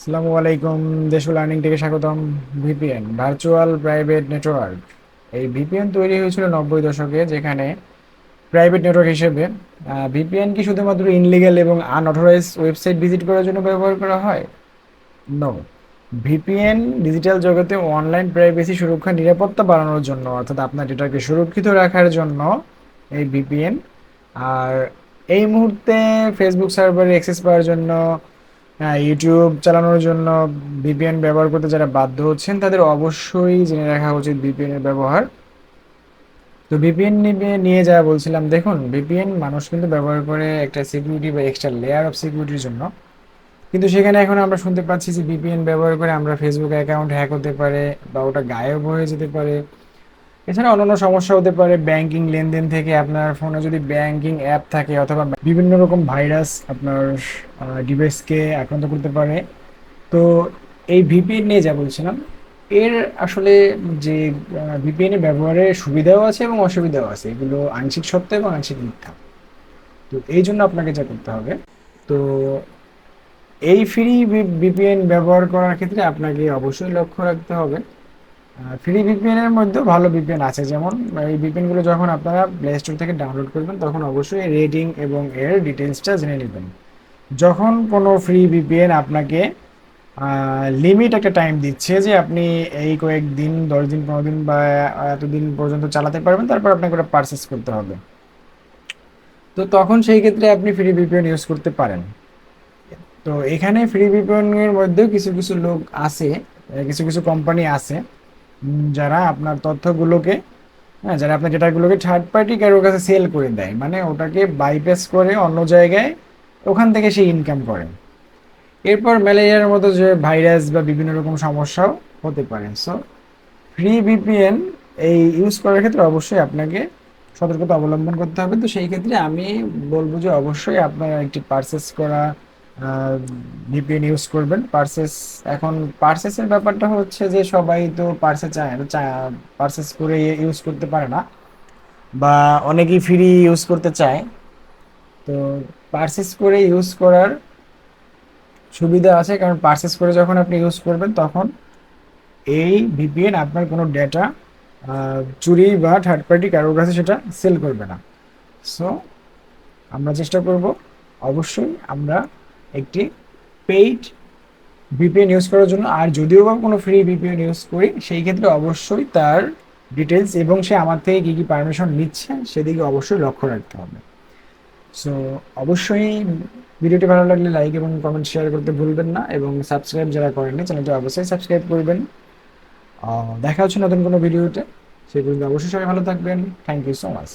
আসসালামু আলাইকুম। দেশু লার্নিং থেকে স্বাগতম। VPN virtual private network. এই ভিপিএন তৈরি হয়েছিল 90 দশকে, যেখানে প্রাইভেট নেটওয়ার্ক হিসেবে। ভিপিএন কি শুধুমাত্র ইনলিগ্যাল এবং আনঅথরাইজ ওয়েবসাইট ভিজিট করার জন্য ব্যবহার করা হয়? নো। ভিপিএন ডিজিটাল জগতে অনলাইন প্রাইভেসি সুরক্ষা নিরাপত্তা বাড়ানোর জন্য, অর্থাৎ আপনার ডেটাকে সুরক্ষিত রাখার জন্য এই ভিপিএন। আর এই মুহূর্তে ফেসবুক সার্ভারে অ্যাক্সেস পাওয়ার জন্য, ইউটিউব চালানোর জন্য ভিপিএন ব্যবহার করতে যারা বাধ্য হচ্ছেন, তাদের অবশ্যই জেনে রাখা উচিত ভিপিএন এর ব্যবহার। তো ভিপিএন নিয়ে যা বলছিলাম, দেখুন, ভিপিএন মানুষ কিন্তু ব্যবহার করে একটা সিকিউরিটি বা এক্সট্রা লেয়ার অফ সিকিউরিটির জন্য। কিন্তু সেখানে এখন আমরা শুনতে পাচ্ছি যে ভিপিএন ব্যবহার করে আমরা ফেসবুক অ্যাকাউন্ট হ্যাক হতে পারে, বা ওটা গায়েব হয়ে যেতে পারে। এছাড়া অন্যান্য সমস্যা হতে পারে ব্যাংকিং লেনদেন থেকে। আপনার ফোনে যদি ব্যাংকিং অ্যাপ থাকে, অথবা বিভিন্ন রকম ভাইরাস আপনার ডিভাইসকে আক্রান্ত করতে পারে। তো এই ভিপিএন নিয়ে যা বলছিলাম, এর আসলে যে ভিপিএন এর ব্যবহারের সুবিধাও আছে এবং অসুবিধাও আছে। এগুলো আংশিক সত্য এবং আংশিক মিথ্যা। তো এই জন্য আপনাকে যা করতে হবে, তো এই ফ্রি ভিপিএন ব্যবহার করার ক্ষেত্রে আপনাকে অবশ্যই লক্ষ্য রাখতে হবে। ফ্রি ভিপিএন এর মধ্যেও ভালো ভিপিএন আছে, যেমন এই ভিপিএন গুলো যখন আপনারা প্লে স্টোর থেকে ডাউনলোড করবেন, তখন অবশ্যই রেটিং এবং এর ডিটেলসটা জেনে নেবেন। যখন কোনো ফ্রি ভিপিএন আপনাকে লিমিট একটা টাইম দিচ্ছে যে আপনি এই কয়েকদিন, 10 দিন, 15 দিন বা এতদিন পর্যন্ত চালাতে পারবেন, তারপর আপনাকে ওটা পারচেস করতে হবে। তো তখন সেই ক্ষেত্রে আপনি ফ্রি ভিপিএন ইউজ করতে পারেন। তো এখানে ফ্রি ভিপিএন এর মধ্যেও কিছু কিছু লোক আছে, কিছু কিছু কোম্পানি আছে, যারা আপনার তথ্যগুলোকে, হ্যাঁ, যারা আপনার ডেটাগুলোকে থার্ড পার্টি কারোর কাছে সেল করে দেয়, মানে ওটাকে বাইপাস করে অন্য জায়গায় ওখান থেকে সে ইনকাম করে। এরপর ম্যালেরিয়ার মতো যে ভাইরাস বা বিভিন্ন রকম সমস্যাও হতে পারে। সো ফ্রি ভিপিএন এই ইউজ করার ক্ষেত্রে অবশ্যই আপনাকে সতর্কতা অবলম্বন করতে হবে। তো সেই ক্ষেত্রে আমি বলবো যে অবশ্যই আপনারা একটি পারচেস করা ভিপিএন ইউজ করবেন। পারচেস, এখন পারচেসের ব্যাপারটা হচ্ছে যে সবাই তো পারচেস চায় না, পারচেস করে ইউজ করতে পারে না, বা অনেকেই ফ্রি ইউজ করতে চায়। তো পারচেস করে ইউজ করার সুবিধা আছে, কারণ পারচেস করে যখন আপনি ইউজ করবেন, তখন এই ভিপিএন আপনার কোনো ডেটা চুরি বা থার্ড পার্টি কারোর কাছে সেটা সেল করবে না। সো আমরা চেষ্টা করব অবশ্যই আমরা একটি পেইড ভিপিএন ইউজ করার জন্য। আর যদিও বা কোনো ফ্রি ভিপিএন ইউজ করি, সেই ক্ষেত্রে অবশ্যই তার ডিটেলস এবং সে আমার থেকে কী কী পারমিশন নিচ্ছে সেদিকে অবশ্যই লক্ষ্য রাখতে হবে। সো অবশ্যই ভিডিওটি ভালো লাগলে লাইক এবং কমেন্ট শেয়ার করতে ভুলবেন না, এবং সাবস্ক্রাইব যারা করেননি, চ্যানেলটি অবশ্যই সাবস্ক্রাইব করবেন। দেখা হচ্ছে নতুন কোনো ভিডিওতে। সেই পর্যন্ত অবশ্যই সবাই ভালো থাকবেন। Thank you so much.